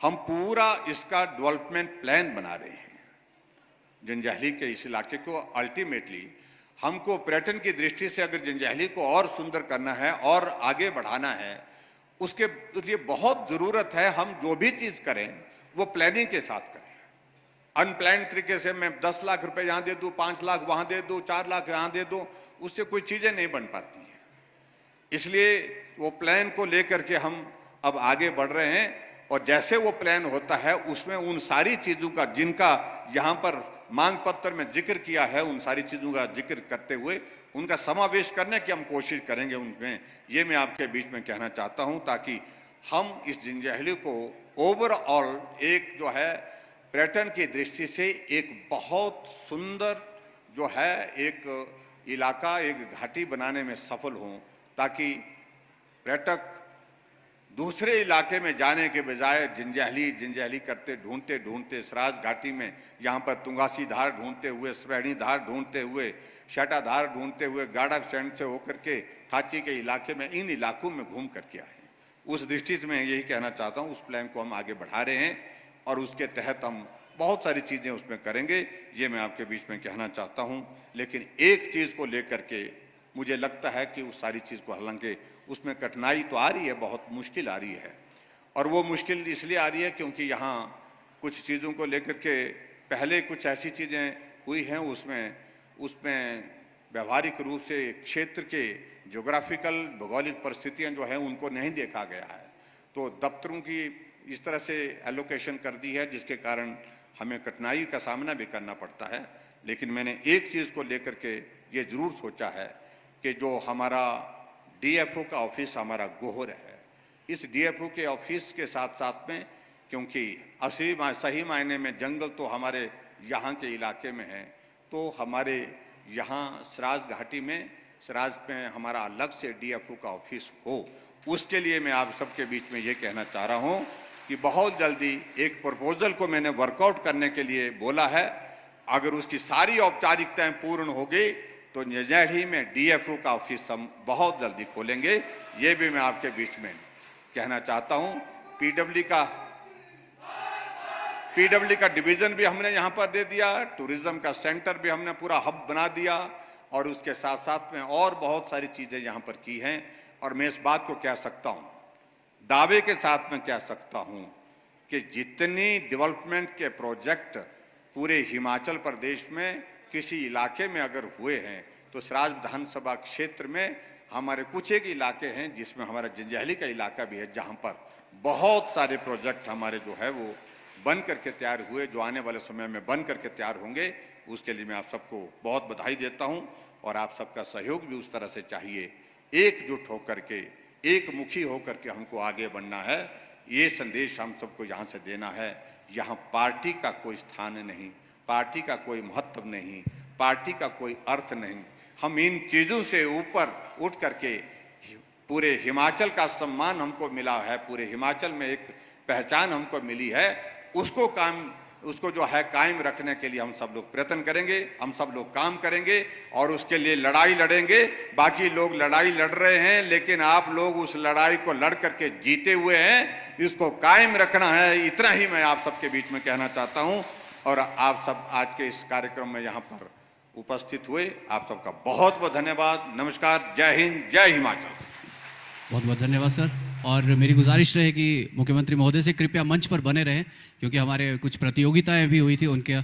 हम पूरा इसका डेवलपमेंट प्लान बना रहे हैं जिंजाहली के इस इलाके को। अल्टीमेटली हमको पर्यटन की दृष्टि से अगर जिंजाहली को और सुंदर करना है और आगे बढ़ाना है, उसके लिए बहुत ज़रूरत है हम जो भी चीज़ करें वो प्लानिंग के साथ करें। अनप्लान तरीके से मैं 10 लाख रुपए यहाँ दे दूँ, 5 लाख वहाँ दे दूँ, 4 लाख यहाँ दे दूँ, उससे कोई चीज़ें नहीं बन पाती हैं। इसलिए वो प्लान को लेकर के हम अब आगे बढ़ रहे हैं, और जैसे वो प्लान होता है उसमें उन सारी चीज़ों का जिनका यहाँ पर मांग पत्र में जिक्र किया है, उन सारी चीज़ों का जिक्र करते हुए उनका समावेश करने की हम कोशिश करेंगे उनमें। ये मैं आपके बीच में कहना चाहता हूँ, ताकि हम इस जिंजाहली को ओवरऑल एक जो है पर्यटन की दृष्टि से एक बहुत सुंदर जो है एक इलाका, एक घाटी बनाने में सफल हों, ताकि पर्यटक दूसरे इलाके में जाने के बजाय जिंजाहली करते ढूंढते ढूंढते सराज घाटी में यहाँ पर तुंगासी धार ढूंढते हुए, स्पैणी धार ढूंढते हुए, शाटा धार ढूंढते हुए, गाड़ा स्टैंड से होकर के थाची के इलाके में, इन इलाकों में घूम करके आए। उस दृष्टि से मैं यही कहना चाहता हूँ, उस प्लान को हम आगे बढ़ा रहे हैं और उसके तहत हम बहुत सारी चीज़ें उसमें करेंगे, ये मैं आपके बीच में कहना चाहता हूँ। लेकिन एक चीज़ को लेकर के मुझे लगता है कि उस सारी चीज़ को, हालांकि उसमें कठिनाई तो आ रही है, बहुत मुश्किल आ रही है, और वो मुश्किल इसलिए आ रही है क्योंकि यहाँ कुछ चीज़ों को लेकर के पहले कुछ ऐसी चीज़ें हुई हैं उसमें व्यवहारिक रूप से क्षेत्र के ज्योग्राफिकल भौगोलिक परिस्थितियां जो हैं उनको नहीं देखा गया है। तो दफ्तरों की इस तरह से एलोकेशन कर दी है जिसके कारण हमें कठिनाई का सामना भी करना पड़ता है। लेकिन मैंने एक चीज़ को लेकर के ये ज़रूर सोचा है कि जो हमारा डीएफओ का ऑफिस हमारा गोहर है, इस डीएफओ के ऑफिस के साथ साथ में, क्योंकि सही मायने में जंगल तो हमारे यहाँ के इलाके में है, तो हमारे यहाँ सराज घाटी में हमारा अलग से डीएफओ का ऑफिस हो, उसके लिए मैं आप सबके बीच में ये कहना चाह रहा हूँ कि बहुत जल्दी एक प्रपोजल को मैंने वर्कआउट करने के लिए बोला है। अगर उसकी सारी औपचारिकताएं पूर्ण हो गई तो निजैड़ी में डीएफओ का ऑफिस हम बहुत जल्दी खोलेंगे। ये भी मैं आपके बीच में कहना चाहता हूँ। पीडब्ल्यू का डिवीजन भी हमने यहाँ पर दे दिया, टूरिज्म का सेंटर भी हमने पूरा हब बना दिया, और उसके साथ साथ में और बहुत सारी चीज़ें यहाँ पर की हैं। और मैं इस बात को कह सकता हूँ, दावे के साथ में कह सकता हूँ कि जितनी डेवलपमेंट के प्रोजेक्ट पूरे हिमाचल प्रदेश में किसी इलाके में अगर हुए हैं तो सराज विधानसभा क्षेत्र में हमारे कुछ एक इलाके हैं जिसमें हमारा जंजैहली का इलाका भी है, जहाँ पर बहुत सारे प्रोजेक्ट हमारे जो है वो बन करके तैयार हुए, जो आने वाले समय में बन करके तैयार होंगे। उसके लिए मैं आप सबको बहुत बधाई देता हूँ और आप सबका सहयोग भी उस तरह से चाहिए। एकजुट होकर के, एक मुखी होकर के हमको आगे बढ़ना है। ये संदेश हम सबको यहाँ से देना है। यहाँ पार्टी का कोई स्थान नहीं, पार्टी का कोई महत्व नहीं, पार्टी का कोई अर्थ नहीं। हम इन चीज़ों से ऊपर उठ करके पूरे हिमाचल का सम्मान हमको मिला है, पूरे हिमाचल में एक पहचान हमको मिली है, उसको जो है कायम रखने के लिए हम सब लोग प्रयत्न करेंगे, हम सब लोग काम करेंगे और उसके लिए लड़ाई लड़ेंगे। बाकी लोग लड़ाई लड़ रहे हैं, लेकिन आप लोग उस लड़ाई को लड़ करके जीते हुए हैं, इसको कायम रखना है। इतना ही मैं आप सबके बीच में कहना चाहता हूं। और आप सब आज के इस कार्यक्रम में यहाँ पर उपस्थित हुए, आप सबका बहुत बहुत धन्यवाद। नमस्कार, जय हिंद, जय हिमाचल। बहुत बहुत धन्यवाद सर। और मेरी गुजारिश रहेगी मुख्यमंत्री महोदय से कृपया मंच पर बने रहें, क्योंकि हमारे कुछ प्रतियोगिताएं भी हुई थी, उनके